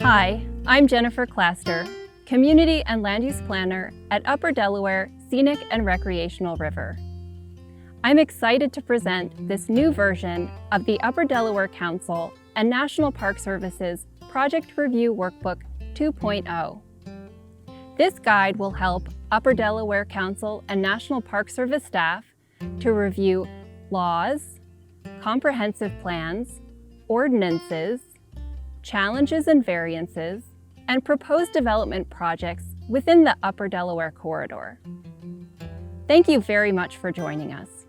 Hi, I'm Jennifer Claster, Community and Land Use Planner at Upper Delaware Scenic and Recreational River. I'm excited to present this new version of the Upper Delaware Council and National Park Service's Project Review Workbook 2.0. This guide will help Upper Delaware Council and National Park Service staff to review laws, comprehensive plans, ordinances, challenges and variances, and proposed development projects within the Upper Delaware corridor. Thank you very much for joining us.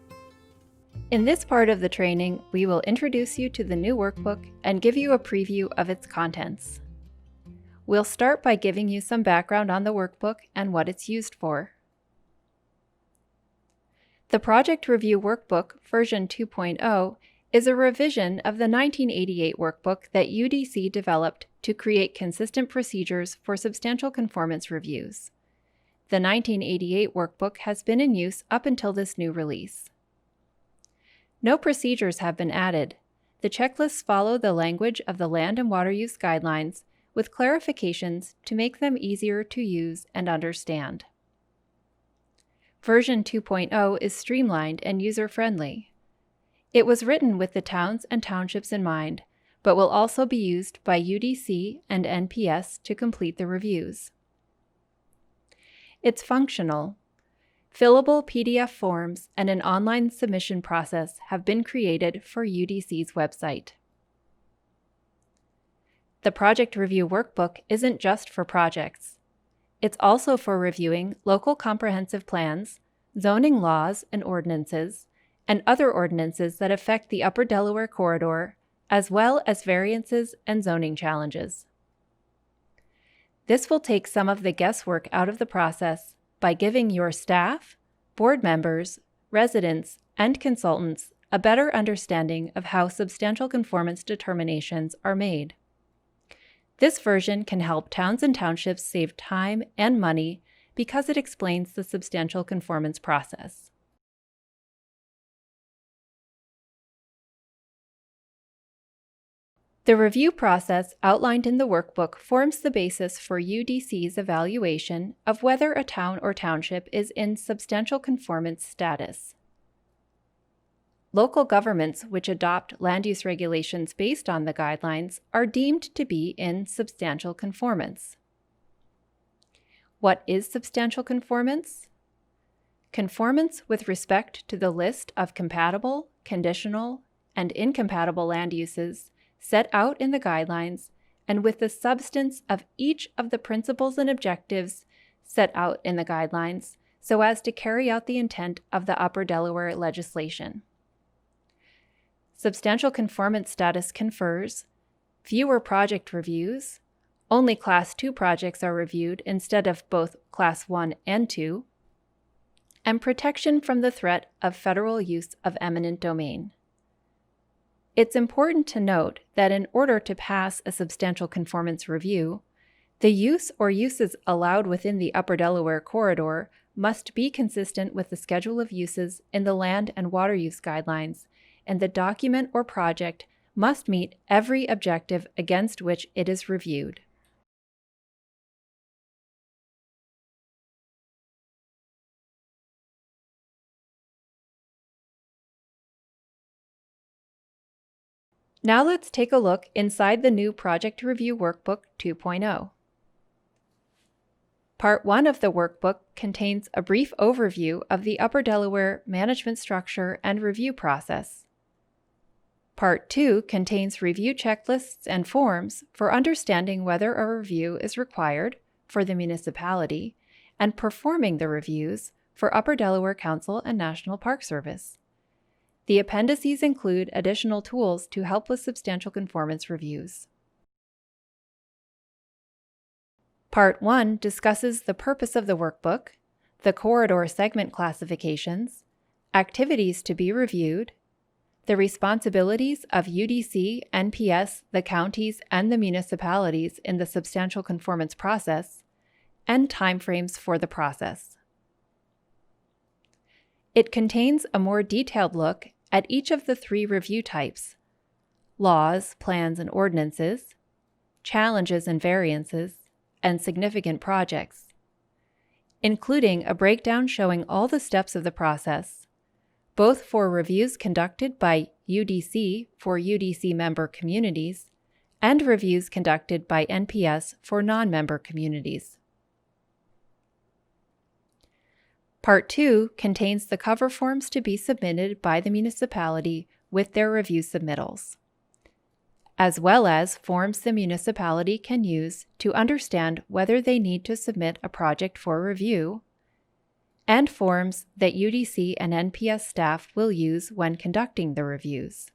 In this part of the training, we will introduce you to the new workbook and give you a preview of its contents. We'll start by giving you some background on the workbook and what it's used for. The Project Review Workbook version 2.0 is a revision of the 1988 workbook that UDC developed to create consistent procedures for substantial conformance reviews. The 1988 workbook has been in use up until this new release. No procedures have been added. The checklists follow the language of the Land and Water Use Guidelines with clarifications to make them easier to use and understand. Version 2.0 is streamlined and user-friendly. It was written with the towns and townships in mind, but will also be used by UDC and NPS to complete the reviews. It's functional. Fillable PDF forms and an online submission process have been created for UDC's website. The Project Review Workbook isn't just for projects. It's also for reviewing local comprehensive plans, zoning laws and ordinances, and other ordinances that affect the Upper Delaware corridor, as well as variances and zoning challenges. This will take some of the guesswork out of the process by giving your staff, board members, residents, and consultants a better understanding of how substantial conformance determinations are made. This version can help towns and townships save time and money because it explains the substantial conformance process. The review process outlined in the workbook forms the basis for UDC's evaluation of whether a town or township is in substantial conformance status. Local governments which adopt land use regulations based on the guidelines are deemed to be in substantial conformance. What is substantial conformance? Conformance with respect to the list of compatible, conditional, and incompatible land uses set out in the guidelines and with the substance of each of the principles and objectives set out in the guidelines so as to carry out the intent of the Upper Delaware legislation. Substantial conformance status confers fewer project reviews, only Class 2 projects are reviewed instead of both Class 1 and 2, and protection from the threat of federal use of eminent domain. It's important to note that in order to pass a substantial conformance review, the use or uses allowed within the Upper Delaware corridor must be consistent with the schedule of uses in the Land and Water Use Guidelines, and the document or project must meet every objective against which it is reviewed. Now let's take a look inside the new Project Review Workbook 2.0. Part 1 of the workbook contains a brief overview of the Upper Delaware management structure and review process. Part 2 contains review checklists and forms for understanding whether a review is required for the municipality and performing the reviews for Upper Delaware Council and National Park Service. The appendices include additional tools to help with substantial conformance reviews. Part 1 discusses the purpose of the workbook, the corridor segment classifications, activities to be reviewed, the responsibilities of UDC, NPS, the counties, and the municipalities in the substantial conformance process, and timeframes for the process. It contains a more detailed look at each of the 3 review types: laws, plans, and ordinances, challenges and variances, and significant projects, including a breakdown showing all the steps of the process, both for reviews conducted by UDC for UDC member communities and reviews conducted by NPS for non-member communities. Part 2 contains the cover forms to be submitted by the municipality with their review submittals, as well as forms the municipality can use to understand whether they need to submit a project for review, and forms that UDC and NPS staff will use when conducting the reviews.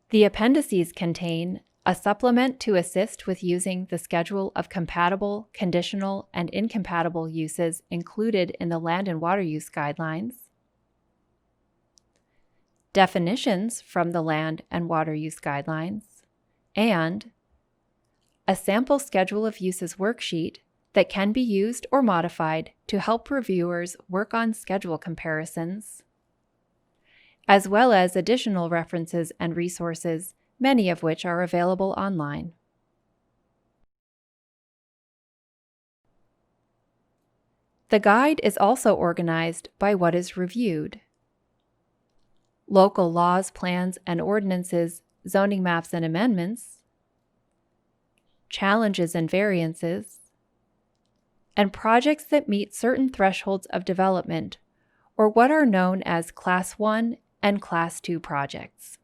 The appendices contain a supplement to assist with using the schedule of compatible, conditional, and incompatible uses included in the Land and Water Use Guidelines, definitions from the Land and Water Use Guidelines, and a sample schedule of uses worksheet that can be used or modified to help reviewers work on schedule comparisons, as well as additional references and resources, many of which are available online. The guide is also organized by what is reviewed: local laws, plans, and ordinances, zoning maps and amendments, challenges and variances, and projects that meet certain thresholds of development, or what are known as Class 1 and Class 2 projects.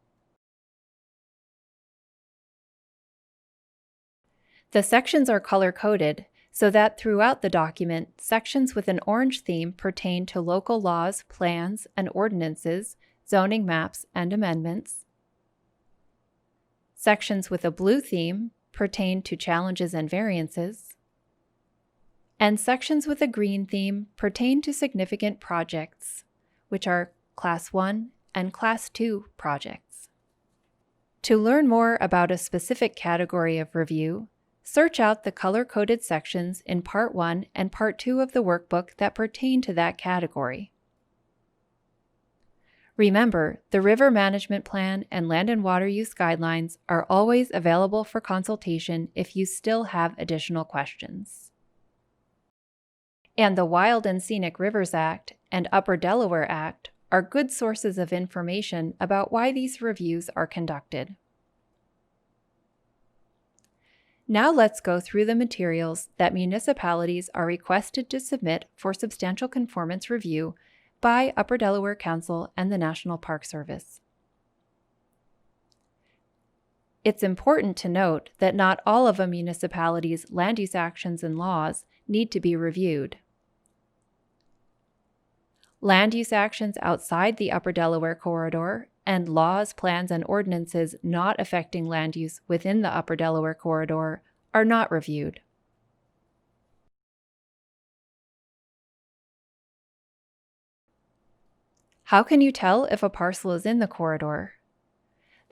The sections are color-coded so that throughout the document, sections with an orange theme pertain to local laws, plans, and ordinances, zoning maps, and amendments. Sections with a blue theme pertain to challenges and variances. And sections with a green theme pertain to significant projects, which are Class 1 and Class 2 projects. To learn more about a specific category of review, search out the color-coded sections in Part 1 and Part 2 of the workbook that pertain to that category. Remember, the River Management Plan and Land and Water Use Guidelines are always available for consultation if you still have additional questions. And the Wild and Scenic Rivers Act and Upper Delaware Act are good sources of information about why these reviews are conducted. Now let's go through the materials that municipalities are requested to submit for substantial conformance review by Upper Delaware Council and the National Park Service. It's important to note that not all of a municipality's land use actions and laws need to be reviewed. Land use actions outside the Upper Delaware Corridor and laws, plans, and ordinances not affecting land use within the Upper Delaware Corridor are not reviewed. How can you tell if a parcel is in the corridor?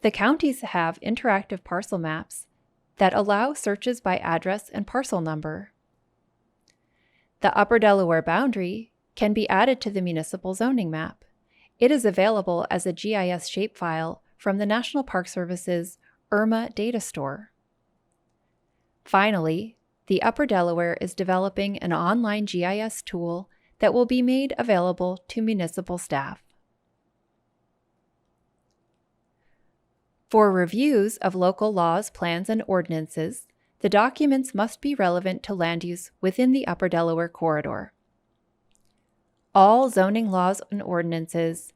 The counties have interactive parcel maps that allow searches by address and parcel number. The Upper Delaware boundary can be added to the municipal zoning map. It is available as a GIS shapefile from the National Park Service's IRMA data store. Finally, the Upper Delaware is developing an online GIS tool that will be made available to municipal staff. For reviews of local laws, plans, and ordinances, the documents must be relevant to land use within the Upper Delaware Corridor. All zoning laws and ordinances,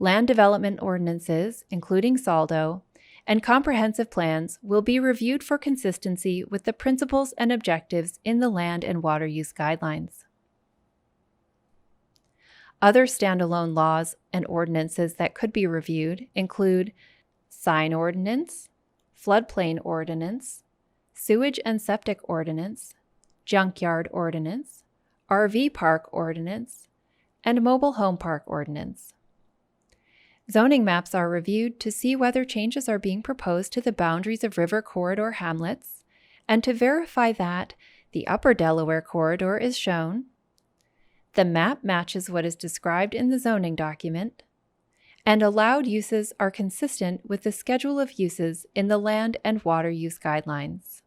land development ordinances, including SALDO, and comprehensive plans will be reviewed for consistency with the principles and objectives in the Land and Water Use Guidelines. Other standalone laws and ordinances that could be reviewed include sign ordinance, floodplain ordinance, sewage and septic ordinance, junkyard ordinance, RV park ordinance, and mobile home park ordinance. Zoning maps are reviewed to see whether changes are being proposed to the boundaries of river corridor hamlets and to verify that the Upper Delaware Corridor is shown, the map matches what is described in the zoning document, and allowed uses are consistent with the schedule of uses in the Land and Water Use Guidelines.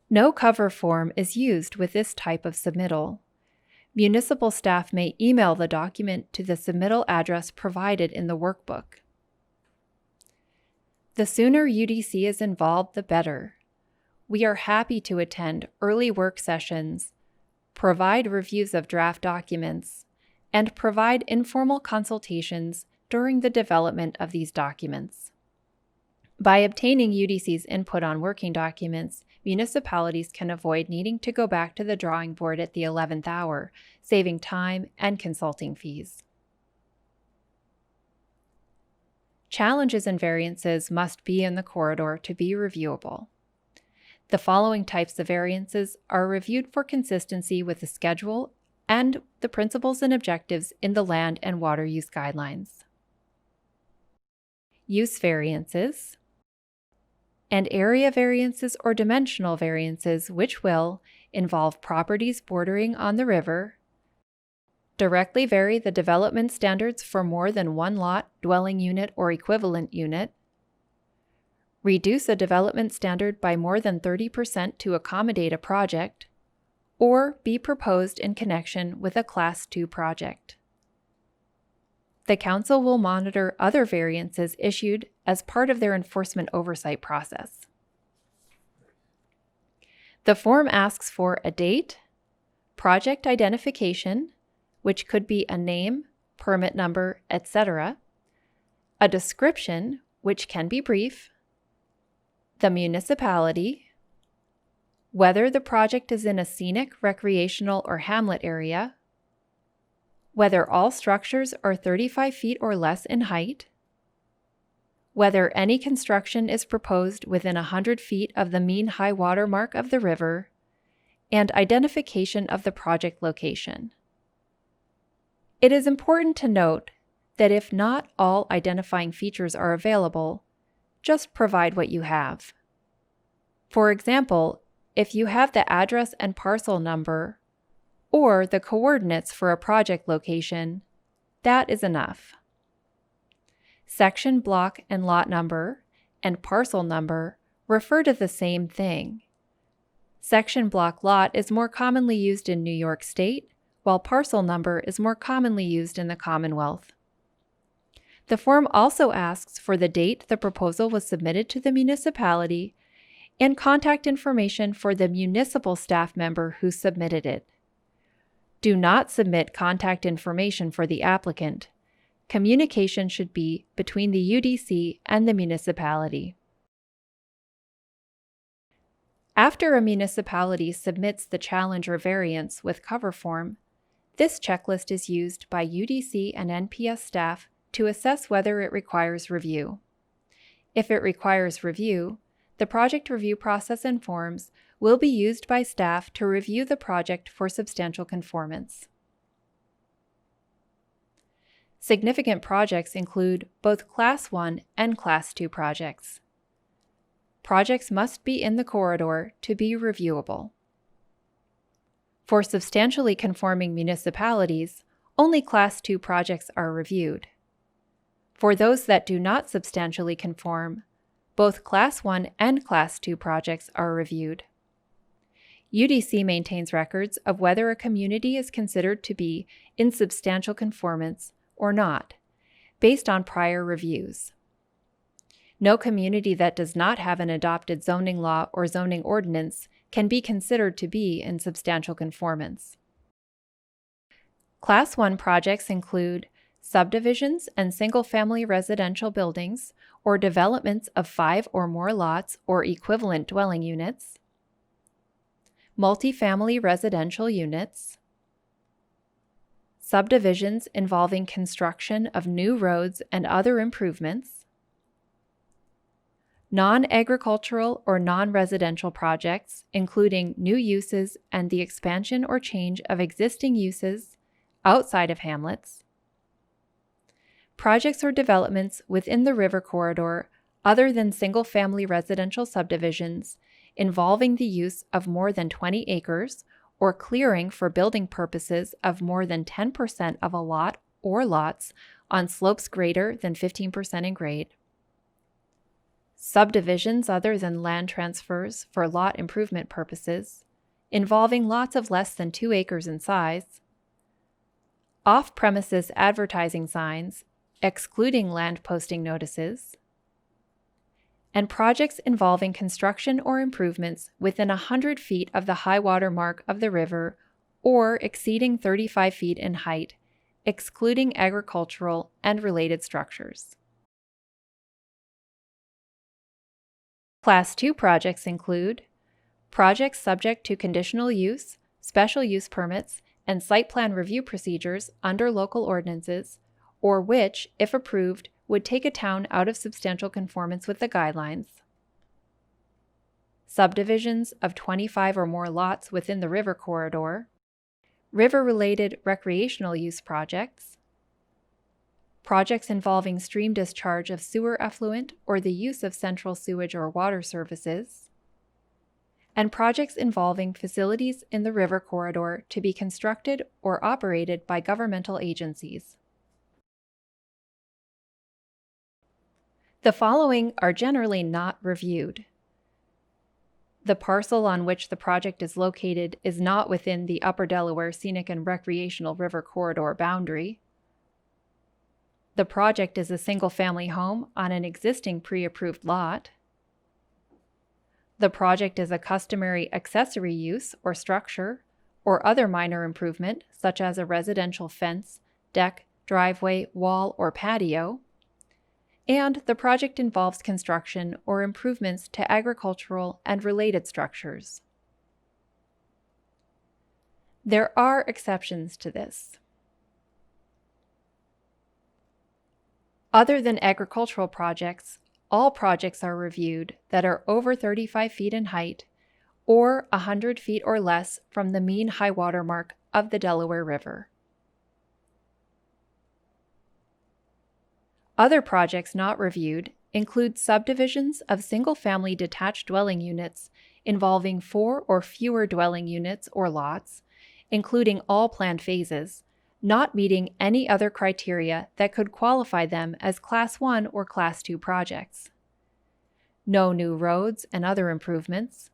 No cover form is used with this type of submittal. Municipal staff may email the document to the submittal address provided in the workbook. The sooner UDC is involved, the better. We are happy to attend early work sessions, provide reviews of draft documents, and provide informal consultations during the development of these documents. By obtaining UDC's input on working documents, municipalities can avoid needing to go back to the drawing board at the 11th hour, saving time and consulting fees. Challenges and variances must be in the corridor to be reviewable. The following types of variances are reviewed for consistency with the schedule and the principles and objectives in the Land and Water Use Guidelines. Use variances and area variances or dimensional variances, which will involve properties bordering on the river, directly vary the development standards for more than one lot, dwelling unit, or equivalent unit, reduce a development standard by more than 30% to accommodate a project, or be proposed in connection with a Class 2 project. The Council will monitor other variances issued as part of their enforcement oversight process. The form asks for a date, project identification, which could be a name, permit number, etc., a description, which can be brief, the municipality, whether the project is in a scenic, recreational, or hamlet area, whether all structures are 35 feet or less in height, whether any construction is proposed within 100 feet of the mean high water mark of the river, and identification of the project location. It is important to note that if not all identifying features are available, just provide what you have. For example, if you have the address and parcel number or the coordinates for a project location, that is enough. Section, block, and lot number and parcel number refer to the same thing. Section, block, lot is more commonly used in New York State, while parcel number is more commonly used in the Commonwealth. The form also asks for the date the proposal was submitted to the municipality and contact information for the municipal staff member who submitted it. Do not submit contact information for the applicant. Communication should be between the UDC and the municipality. After a municipality submits the challenge or variance with cover form, this checklist is used by UDC and NPS staff to assess whether it requires review. If it requires review, the project review process and forms will be used by staff to review the project for substantial conformance. Significant projects include both Class 1 and Class 2 projects. Projects must be in the corridor to be reviewable. For substantially conforming municipalities, only Class 2 projects are reviewed. For those that do not substantially conform, both Class 1 and Class 2 projects are reviewed. UDC maintains records of whether a community is considered to be in substantial conformance or not, based on prior reviews. No community that does not have an adopted zoning law or zoning ordinance can be considered to be in substantial conformance. Class 1 projects include subdivisions and single-family residential buildings or developments of 5 or more lots or equivalent dwelling units, multifamily residential units, subdivisions involving construction of new roads and other improvements, non-agricultural or non-residential projects, including new uses and the expansion or change of existing uses outside of hamlets, projects or developments within the river corridor other than single-family residential subdivisions involving the use of more than 20 acres or clearing for building purposes of more than 10% of a lot or lots on slopes greater than 15% in grade, subdivisions other than land transfers for lot improvement purposes, involving lots of less than 2 acres in size, off-premises advertising signs, excluding land posting notices, and projects involving construction or improvements within 100 feet of the high water mark of the river or exceeding 35 feet in height, excluding agricultural and related structures. Class 2 projects include projects subject to conditional use, special use permits, and site plan review procedures under local ordinances, or which, if approved, would take a town out of substantial conformance with the guidelines. Subdivisions of 25 or more lots within the river corridor. River-related recreational use projects. Projects involving stream discharge of sewer effluent or the use of central sewage or water services. And projects involving facilities in the river corridor to be constructed or operated by governmental agencies. The following are generally not reviewed. The parcel on which the project is located is not within the Upper Delaware Scenic and Recreational River Corridor boundary. The project is a single-family home on an existing pre-approved lot. The project is a customary accessory use or structure, or other minor improvement, such as a residential fence, deck, driveway, wall, or patio. And the project involves construction or improvements to agricultural and related structures. There are exceptions to this. Other than agricultural projects, all projects are reviewed that are over 35 feet in height or 100 feet or less from the mean high water mark of the Delaware River. Other projects not reviewed include subdivisions of single-family detached dwelling units involving 4 or fewer dwelling units or lots, including all planned phases, not meeting any other criteria that could qualify them as Class 1 or Class 2 projects. No new roads and other improvements.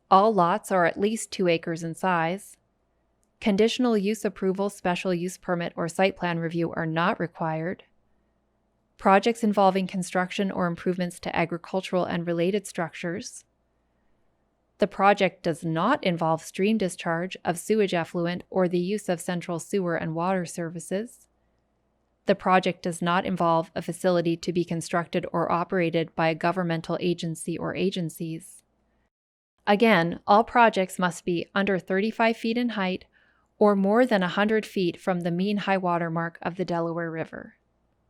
All lots are at least 2 acres in size. Conditional use approval, special use permit, or site plan review are not required. Projects involving construction or improvements to agricultural and related structures. The project does not involve stream discharge of sewage effluent or the use of central sewer and water services. The project does not involve a facility to be constructed or operated by a governmental agency or agencies. Again, all projects must be under 35 feet in height or more than 100 feet from the mean high water mark of the Delaware River.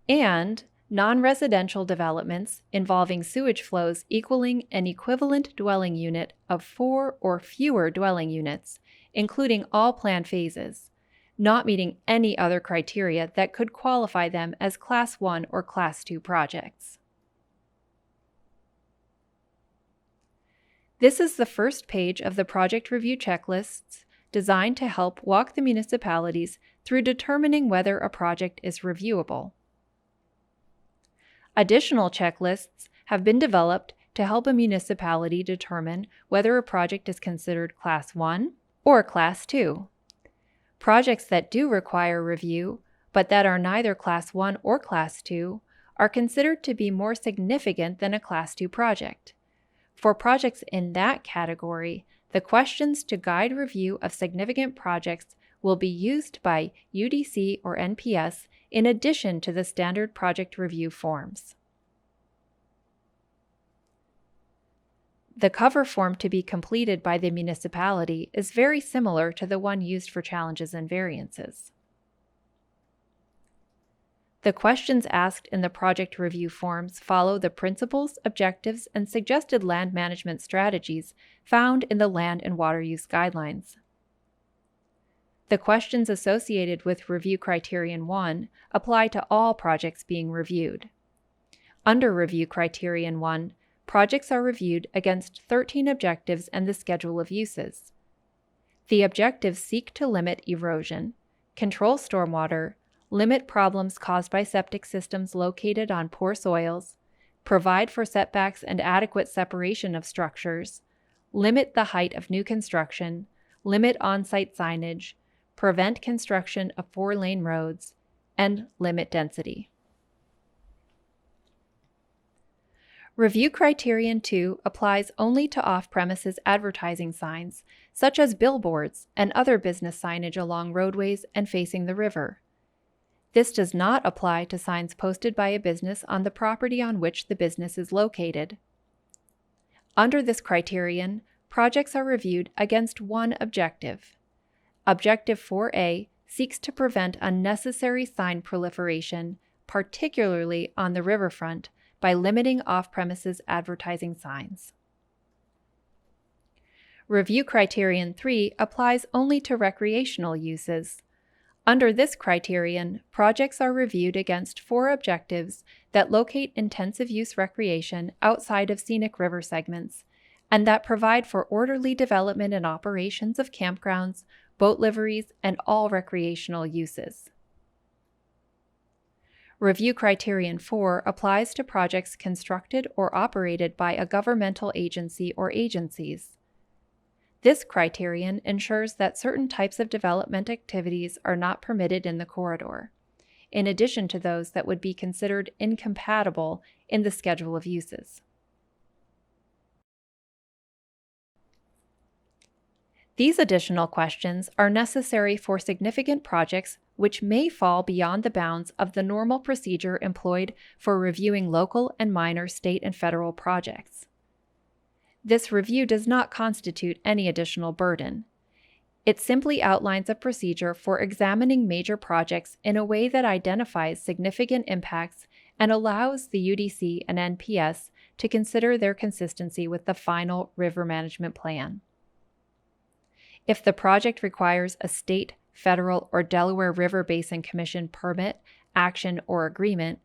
And non-residential developments involving sewage flows equaling an equivalent dwelling unit of 4 or fewer dwelling units, including all planned phases, not meeting any other criteria that could qualify them as Class 1 or Class 2 projects. This is the first page of the project review checklists designed to help walk the municipalities through determining whether a project is reviewable. Additional checklists have been developed to help a municipality determine whether a project is considered Class 1 or Class 2. Projects that do require review, but that are neither Class 1 or Class 2, are considered to be more significant than a Class 2 project. For projects in that category, the questions to guide review of significant projects will be used by UDC or NPS in addition to the standard project review forms. The cover form to be completed by the municipality is very similar to the one used for challenges and variances. The questions asked in the project review forms follow the principles, objectives, and suggested land management strategies found in the Land and Water Use Guidelines. The questions associated with Review Criterion 1 apply to all projects being reviewed. Under Review Criterion 1, projects are reviewed against 13 objectives and the schedule of uses. The objectives seek to limit erosion, control stormwater, limit problems caused by septic systems located on poor soils, provide for setbacks and adequate separation of structures, limit the height of new construction, limit on-site signage, prevent construction of 4-lane roads, and limit density. Review Criterion 2 applies only to off-premises advertising signs, such as billboards and other business signage along roadways and facing the river. This does not apply to signs posted by a business on the property on which the business is located. Under this criterion, projects are reviewed against one objective. Objective 4A seeks to prevent unnecessary sign proliferation, particularly on the riverfront, by limiting off-premises advertising signs. Review Criterion 3 applies only to recreational uses. Under this criterion, projects are reviewed against 4 objectives that locate intensive use recreation outside of scenic river segments, and that provide for orderly development and operations of campgrounds, boat liveries, and all recreational uses. Review Criterion 4 applies to projects constructed or operated by a governmental agency or agencies. This criterion ensures that certain types of development activities are not permitted in the corridor, in addition to those that would be considered incompatible in the schedule of uses. These additional questions are necessary for significant projects which may fall beyond the bounds of the normal procedure employed for reviewing local and minor state and federal projects. This review does not constitute any additional burden. It simply outlines a procedure for examining major projects in a way that identifies significant impacts and allows the UDC and NPS to consider their consistency with the final river management plan. If the project requires a state, federal, or Delaware River Basin Commission permit, action, or agreement,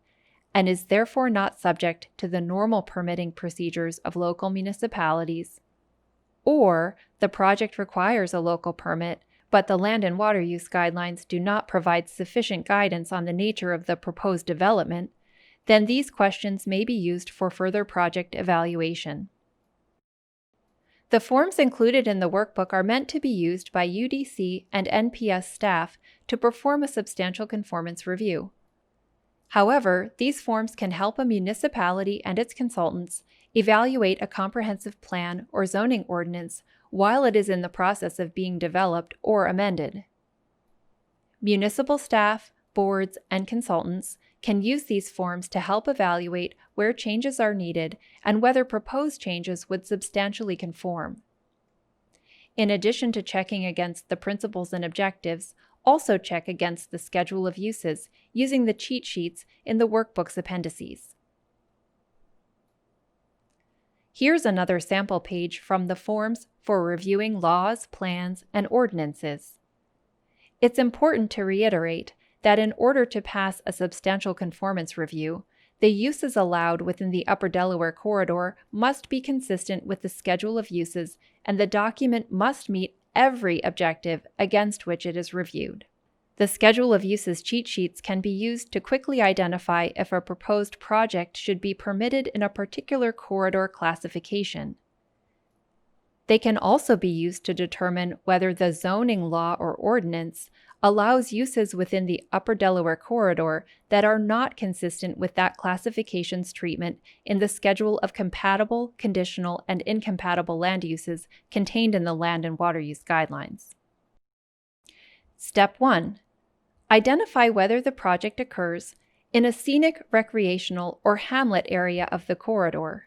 and is therefore not subject to the normal permitting procedures of local municipalities, or the project requires a local permit, but the land and water use guidelines do not provide sufficient guidance on the nature of the proposed development, then these questions may be used for further project evaluation. The forms included in the workbook are meant to be used by UDC and NPS staff to perform a substantial conformance review. However, these forms can help a municipality and its consultants evaluate a comprehensive plan or zoning ordinance while it is in the process of being developed or amended. Municipal staff, boards, and consultants can use these forms to help evaluate where changes are needed and whether proposed changes would substantially conform. In addition to checking against the principles and objectives, also check against the schedule of uses using the cheat sheets in the workbook's appendices. Here's another sample page from the forms for reviewing laws, plans, and ordinances. It's important to reiterate that in order to pass a substantial conformance review, the uses allowed within the Upper Delaware Corridor must be consistent with the schedule of uses, and the document must meet every objective against which it is reviewed. The schedule of uses cheat sheets can be used to quickly identify if a proposed project should be permitted in a particular corridor classification. They can also be used to determine whether the zoning law or ordinance allows uses within the Upper Delaware Corridor that are not consistent with that classification's treatment in the schedule of compatible, conditional, and incompatible land uses contained in the Land and Water Use Guidelines. Step 1. Identify whether the project occurs in a scenic, recreational, or hamlet area of the corridor.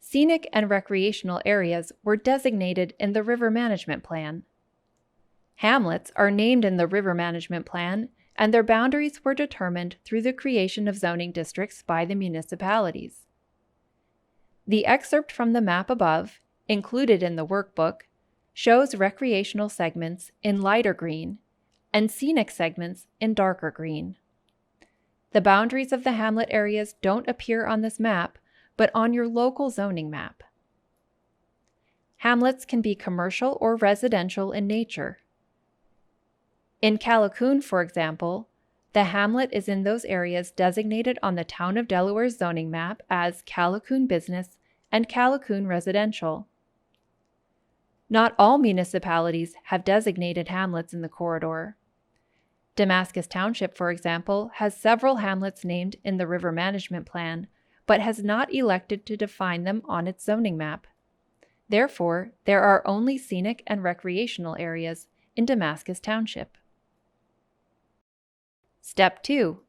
Scenic and recreational areas were designated in the River Management Plan. Hamlets are named in the River Management Plan, and their boundaries were determined through the creation of zoning districts by the municipalities. The excerpt from the map above, included in the workbook, shows recreational segments in lighter green and scenic segments in darker green. The boundaries of the hamlet areas don't appear on this map, but on your local zoning map. Hamlets can be commercial or residential in nature. In Callicoon, for example, The hamlet is in those areas designated on the Town of Delaware's zoning map as Callicoon Business and Callicoon Residential. Not all municipalities have designated hamlets in the corridor. Damascus Township, for example, has several hamlets named in the River Management Plan, but has not elected to define them on its zoning map. Therefore, there are only scenic and recreational areas in Damascus Township. Step 2.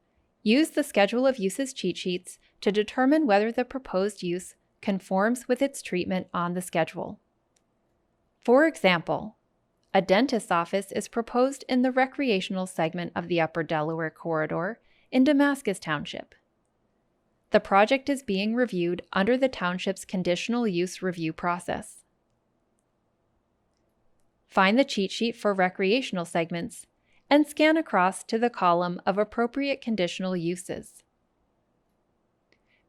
Use the Schedule of Uses cheat sheets to determine whether the proposed use conforms with its treatment on the schedule. For example, a dentist's office is proposed in the recreational segment of the Upper Delaware Corridor in Damascus Township. The project is being reviewed under the township's conditional use review process. Find the cheat sheet for recreational segments and scan across to the column of appropriate conditional uses.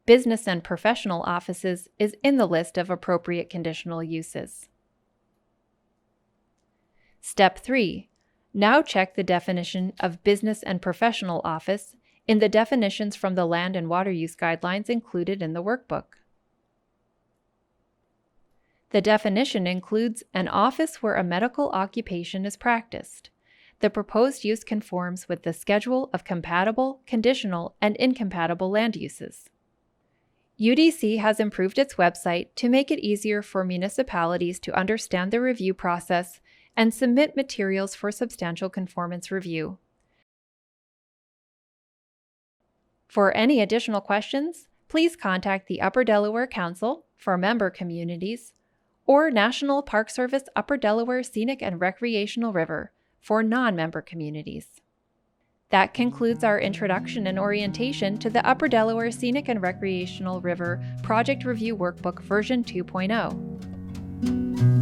Business and professional offices is in the list of appropriate conditional uses. Step 3. Now check the definition of business and professional office in the definitions from the Land and Water Use Guidelines included in the workbook. The definition includes an office where a medical occupation is practiced. The proposed use conforms with the schedule of compatible, conditional, and incompatible land uses. UDC has improved its website to make it easier for municipalities to understand the review process and submit materials for substantial conformance review. For any additional questions, please contact the Upper Delaware Council for member communities or National Park Service Upper Delaware Scenic and Recreational River for non-member communities. That concludes our introduction and orientation to the Upper Delaware Scenic and Recreational River Project Review Workbook version 2.0.